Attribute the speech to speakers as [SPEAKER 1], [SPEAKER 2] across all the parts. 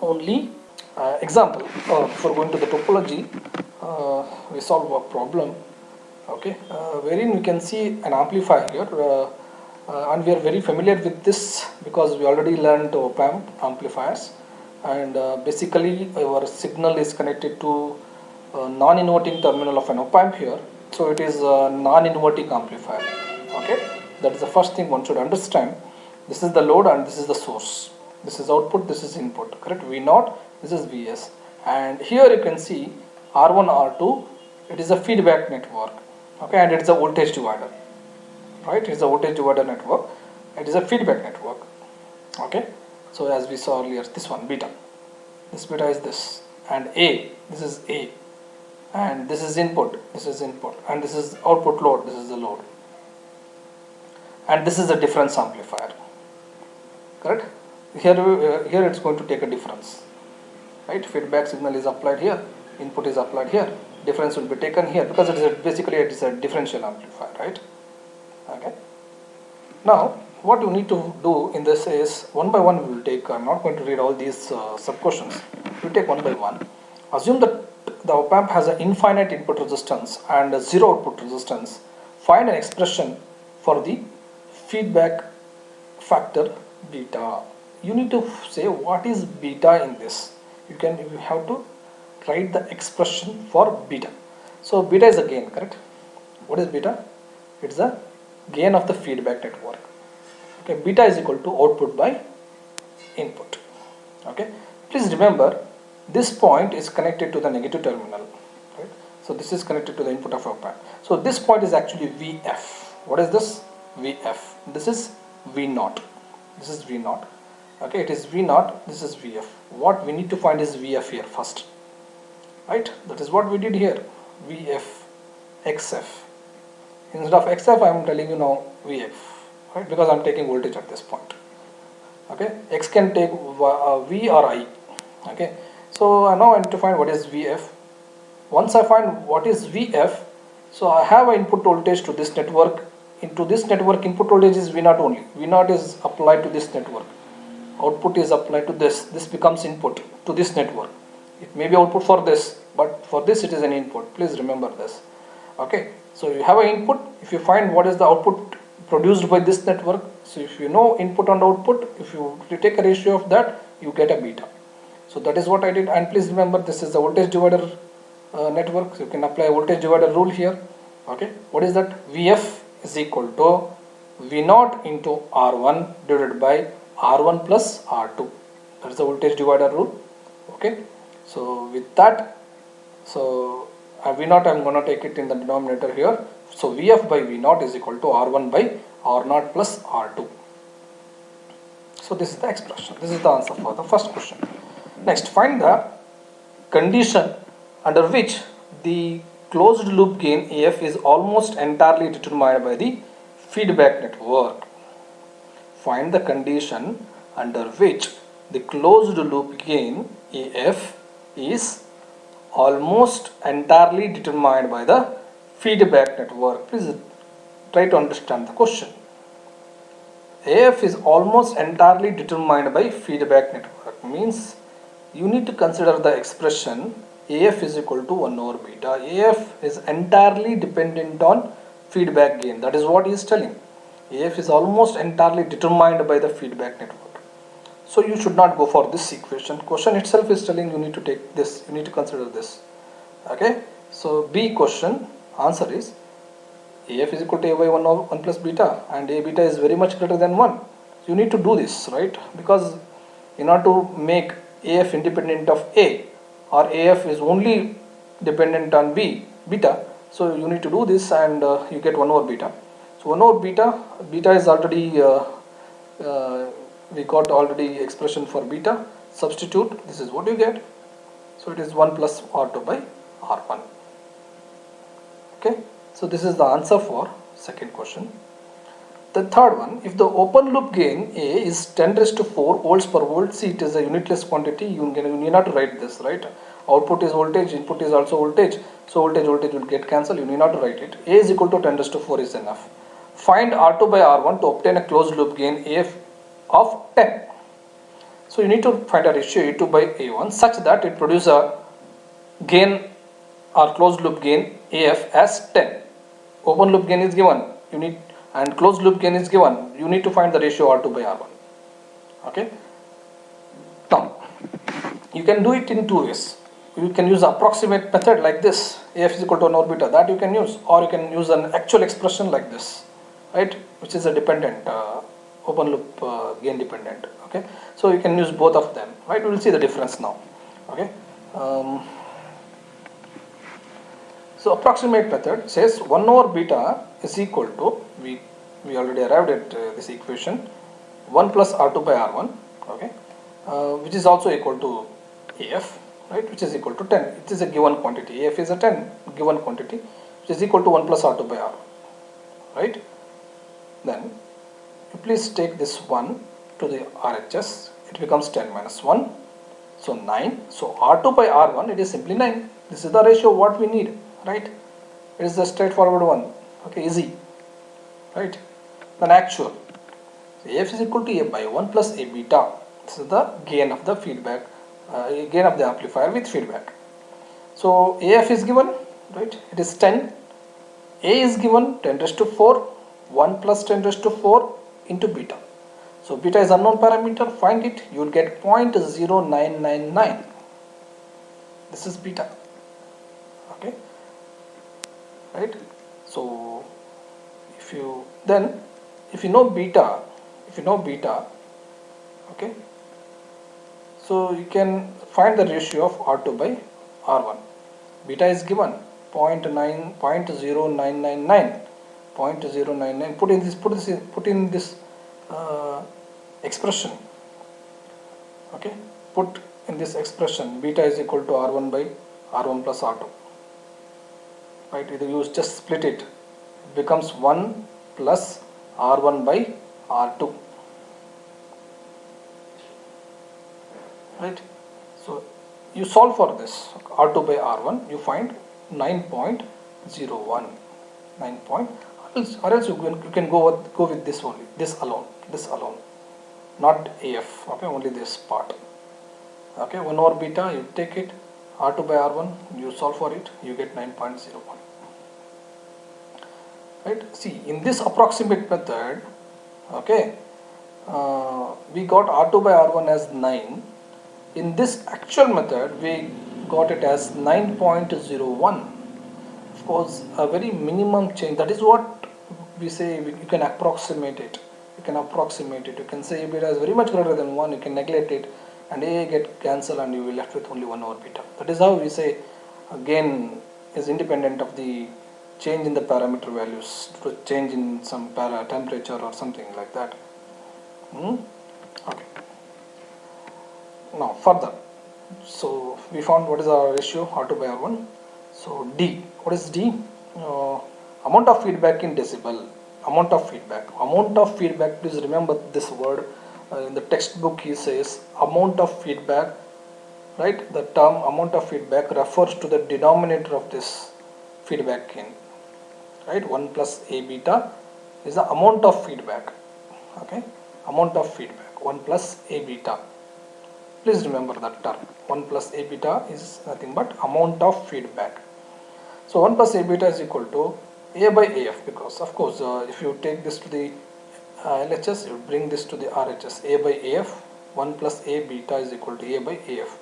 [SPEAKER 1] only example. Before going to the topology, we solve a problem, okay, wherein we can see an amplifier here, and we are very familiar with this because we already learned op-amp amplifiers, and basically our signal is connected to non-inverting terminal of an op-amp here, so it is a non-inverting amplifier. Okay, that is the first thing one should understand. This is the load and this is the source. This is output, this is input, correct? V0, this is Vs, and here you can see R1, R2, it is a feedback network, okay, and it is a voltage divider, right? It is a voltage divider network, it is a feedback network, okay. So as we saw earlier, this one beta, this beta is this, and A, this is A, and this is input, and this is output load, this is the load, and this is the difference amplifier, correct? Here it's going to take a difference, right? Feedback signal is applied here, input is applied here, difference will be taken here because it is a differential amplifier, right? Okay. Now what you need to do in this is one by one we will take. I'm not going to read all these sub questions. We will take one by one. Assume that the op-amp has an infinite input resistance and a zero output resistance. Find an expression for the feedback factor beta. You need to say what is beta in this. You have to write the expression for beta. So beta is a gain, correct? What is beta? It's the gain of the feedback network. Okay, beta is equal to output by input. Okay, please remember this point is connected to the negative terminal, right? So this is connected to the input of op-amp. So this point is actually Vf. What is this? Vf. This is V0. This is V0. Okay, it is V0. This is Vf. What we need to find is Vf here first, right? That is what we did here. Vf, Xf. Instead of Xf, I am telling you now Vf, right? Because I am taking voltage at this point. Okay, X can take V or I. Okay, so now I need to find what is Vf. Once I find what is Vf, so I have an input voltage to this network. Into this network, input voltage is V0 only. V0 is applied to this network. Output is applied to this. This becomes input to this network. It may be output for this, but for this it is an input. Please remember this. Okay, so you have an input. If you find what is the output produced by this network, so if you know input and output, if you take a ratio of that, you get a beta. So that is what I did. And please remember, this is the voltage divider network, so you can apply a voltage divider rule here. Okay, what is that? Vf is equal to V0 into R1 divided by R1 plus R2. That is the voltage divider rule. Okay, so with that, so V0 I am going to take it in the denominator here. So Vf by V0 is equal to R1 by R0 plus R2. So this is the expression. This is the answer for the first question. Next, find the condition under which the closed loop gain AF is almost entirely determined by the feedback network. Find the condition under which the closed loop gain AF is almost entirely determined by the feedback network. Please try to understand the question. AF is almost entirely determined by feedback network means you need to consider the expression AF is equal to 1 over beta. AF is entirely dependent on feedback gain. That is what he is telling. AF is almost entirely determined by the feedback network. So you should not go for this equation. Question itself is telling you need to take this. You need to consider this. Okay. So B question answer is AF is equal to A by 1 over 1 plus beta, and A beta is very much greater than 1. So you need to do this, right? Because in order to make AF independent of A, or AF is only dependent on beta, so you need to do this, and you get 1 over beta. So 1 over beta is already we got already expression for beta. Substitute, this is what you get. So it is 1 plus R2 by R1. Okay, so this is the answer for second question. The third one, if the open loop gain A is 10 raised to 4 volts per volt, see it is a unitless quantity, you need not to write this, right? Output is voltage, input is also voltage, so voltage will get cancelled, you need not to write it. A is equal to 10 raised to 4 is enough. Find R2 by R1 to obtain a closed loop gain AF of 10. So you need to find a ratio A2 by A1 such that it produces a gain or closed loop gain AF as 10. Open loop gain is given, you need, and closed loop gain is given. You need to find the ratio R2 by R1. Okay. Now you can do it in two ways. You can use approximate method like this, AF is equal to 1 over beta, that you can use, or you can use an actual expression like this, right, which is a dependent open loop gain dependent. Okay, so you can use both of them, right? We will see the difference now. Okay. So approximate method says 1 over beta is equal to, we already arrived at this equation, 1 plus R2 by R1, okay, which is also equal to AF, right, which is equal to 10. It is a given quantity. AF is a 10 given quantity, which is equal to 1 plus R2 by R1, right? Then you please take this 1 to the RHS, it becomes 10 minus 1, so 9. So R2 by R1, it is simply 9. This is the ratio what we need, right? It is the straightforward one. Okay, easy, right? Then actual, so AF is equal to A by 1 plus A beta. This is the gain of the feedback, gain of the amplifier with feedback. So AF is given, right? It is 10. A is given 10 raised to 4. 1 plus 10 raised to 4 into beta. So beta is unknown parameter. Find it. You will get 0.0999. This is beta. Okay. Right. So if you know beta, okay, so you can find the ratio of R2 by R1. Beta is given 0.0999. 0.099. Put in this expression. Okay. Put in this expression beta is equal to R1 by R1 plus R2. Right. You just split it. It becomes 1 plus R1 by R2. Right. So you solve for this R2 by R1. You find 9.01. 9 point. Or else you can go with this only, this alone, not AF. Okay, only this part. Okay, 1 over beta, you take it, R2 by R1, you solve for it, you get 9.01. Right? See, in this approximate method, okay, we got R2 by R1 as 9. In this actual method, we got it as 9.01. Of course, a very minimum change. That is what we say. You can approximate it. You can say beta is very much greater than 1. You can neglect it, and A get cancelled, and you will left with only 1 over beta. That is how we say gain is independent of the change in the parameter values, to change in some temperature or something like that. Okay. Now further, so we found what is our ratio R2 by R1. So D, what is D? Amount of feedback in decibel. Amount of feedback, please remember this word. In the textbook he says amount of feedback, right? The term amount of feedback refers to the denominator of this feedback gain, right? 1 plus A beta is the amount of feedback. Okay, amount of feedback, 1 plus A beta. Please remember that term. 1 plus A beta is nothing but amount of feedback. So 1 plus A beta is equal to A by AF, because of course if you take this to the LHS, you bring this to the RHS. A by AF, 1 plus A beta is equal to A by AF.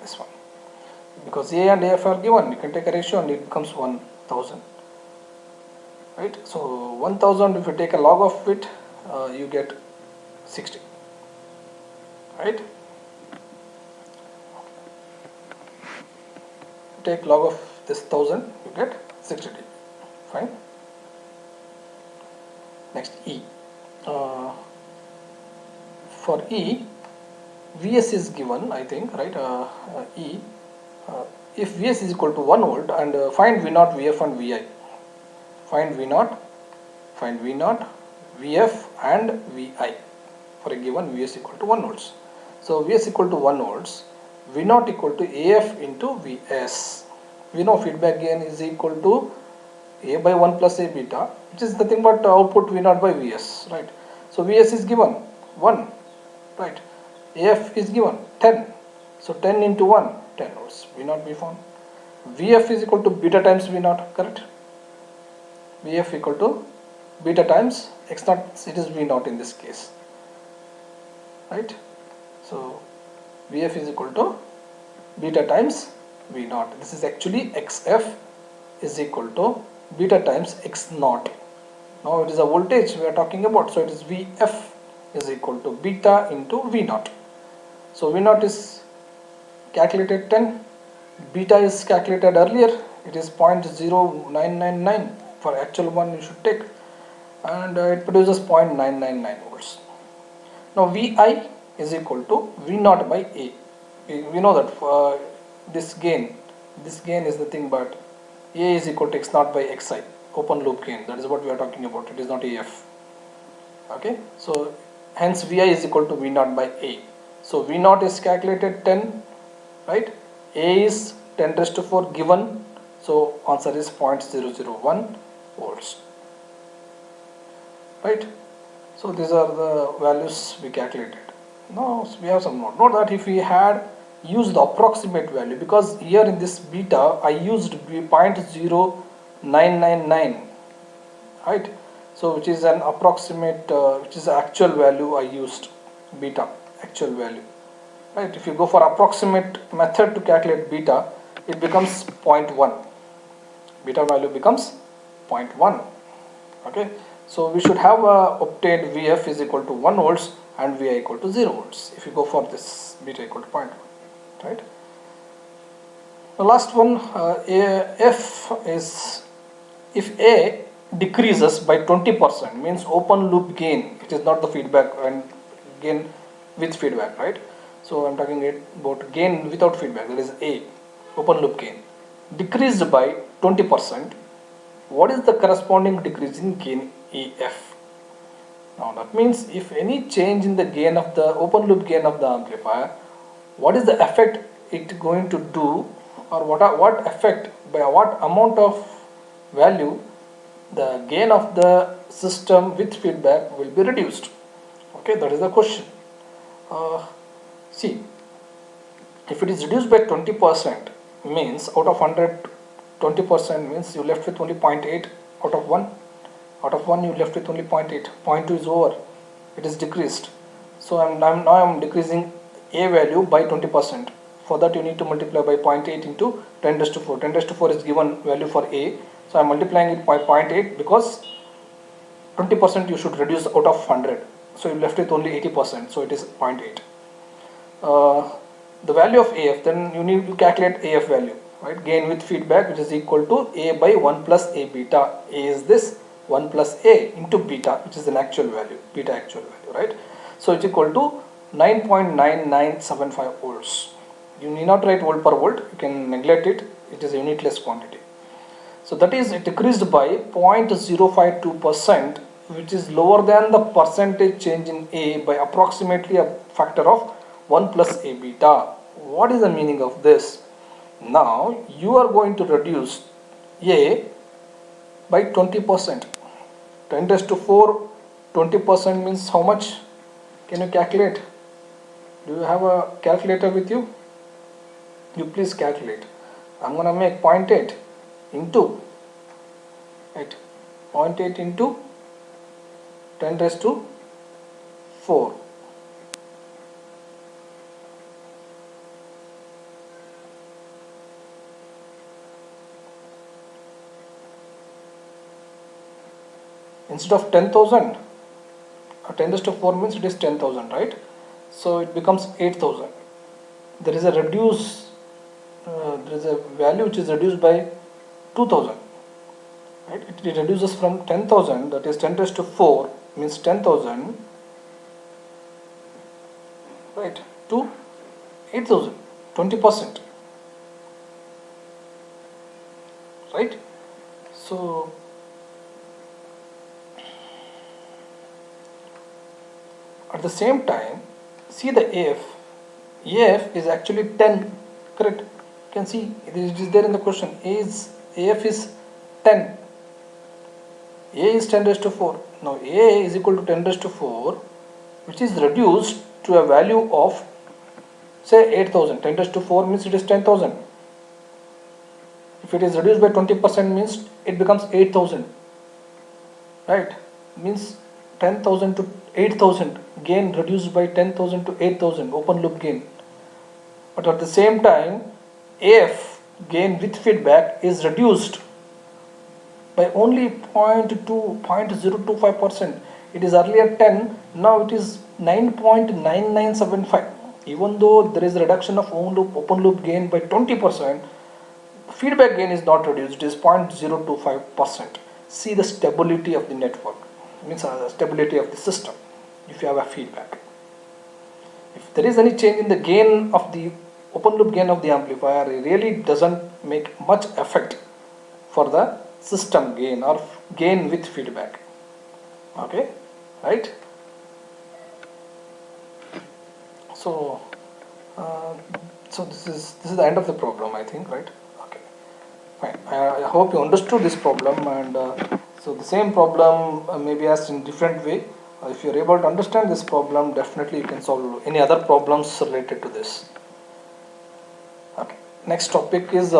[SPEAKER 1] This one. Because A and AF are given, you can take a ratio and it becomes 1000. Right? So 1000, if you take a log of it, you get 60. Right? Take log of this 1000, you get 60 dB. Fine. Next E. For E, Vs is given, I think, right? E. If Vs is equal to 1 volt, and find V0, Vf, and Vi. Find V0, Vf, and Vi for a given Vs equal to 1 volts. So Vs equal to 1 volts. V0 equal to AF into Vs. We know feedback gain is equal to A by 1 plus A beta, which is nothing but output V0 by Vs, right? So Vs is given 1, right? AF is given 10. So 10 into 1, 10 volts. V naught be found. VF is equal to beta times V naught, correct? VF equal to beta times X naught, it is V naught in this case, right? So VF is equal to beta times V naught. This is actually XF is equal to beta times X naught. Now it is a voltage we are talking about, so it is VF is equal to beta into V naught. So V naught is calculated 10, beta is calculated earlier, it is 0.0999 for actual one you should take, and it produces 0.999 volts. Now Vi is equal to V naught by A. We know that this gain is the thing, but A is equal to X naught by Xi, open loop gain. That is what we are talking about. It is not AF. Okay, so hence Vi is equal to V naught by A. So V naught is calculated 10, right? A is 10 raised to 4 given, so answer is 0.001 volts, right? So these are the values we calculated. Now we have some note. Note that if we had used the approximate value, because here in this beta I used 0.0999, right? So which is an approximate, which is the actual value I used, beta actual value, right? If you go for approximate method to calculate beta, it becomes 0.1. Beta value becomes 0.1. Okay, so we should have obtained VF is equal to 1 volts and Vi equal to 0 volts if you go for this beta equal to 0.1, right? The last one, F is if A decreases by 20%, means open loop gain, it is not the feedback and gain with feedback, right? So I'm talking about gain without feedback, that is A, open loop gain, decreased by 20%. What is the corresponding decrease in gain AF? Now that means if any change in the gain of the open loop gain of the amplifier, what is the effect it going to do, or what effect, by what amount of value the gain of the system with feedback will be reduced? Okay, that is the question. See, if it is reduced by 20%, means out of 100, 20% means you left with only 0.8 out of 1. Out of 1 you left with only 0.8. 0.2 is over. It is decreased. So now I'm decreasing A value by 20%. For that you need to multiply by 0.8 into 10 raised to 4. 10 raised to 4 is given value for A. So I'm multiplying it by 0.8 because 20% you should reduce out of 100. So you left with only 80%. So it is 0.8. The value of AF, then you need to calculate AF value, right? Gain with feedback, which is equal to A by 1 plus A beta. A is this 1 plus A into beta, which is an actual value, beta actual value, right? So it's equal to 9.9975 volts. You need not write volt per volt, you can neglect it, it is a unitless quantity. So that is, it decreased by 0.052%, which is lower than the percentage change in A by approximately a factor of 1 plus A beta. What is the meaning of this? Now you are going to reduce A by 20%. 10 raised to 4, 20% means how much? Can you calculate? Do you have a calculator with you? You please calculate. I'm going to make 0.8 into 0.8 into 10 raised to 4. Instead of 10,000, 10 raised to 4 means it is 10,000, right? So it becomes 8,000. There is a value which is reduced by 2,000, right? It reduces from 10,000, that is 10 raised to 4 means 10,000, right, to 8,000, 20%, right? So at the same time, see the AF is actually 10, correct? You can see it is there in the question. AF is 10. A is 10 raised to 4. Now A is equal to 10 raised to 4, which is reduced to a value of say 8000. 10 raised to 4 means it is 10,000. If it is reduced by 20% means it becomes 8,000, right? Means 10,000 to 8,000 gain reduced by 10,000 to 8,000 open loop gain. But at the same time, AF gain with feedback is reduced by only 0.025%. It is earlier 10, now it is 9.9975. Even though there is a reduction of open loop gain by 20%, feedback gain is not reduced, it is 0.025%. See the stability of the network, means the stability of the system if you have a feedback. If there is any change in the gain of the open loop gain of the amplifier, it really doesn't make much effect for the system gain or gain with feedback. Okay, right? So so this is the end of the problem, I think, right? Okay, fine. I hope you understood this problem, and so the same problem may be asked in different way. If you are able to understand this problem, definitely you can solve any other problems related to this. Okay, next topic is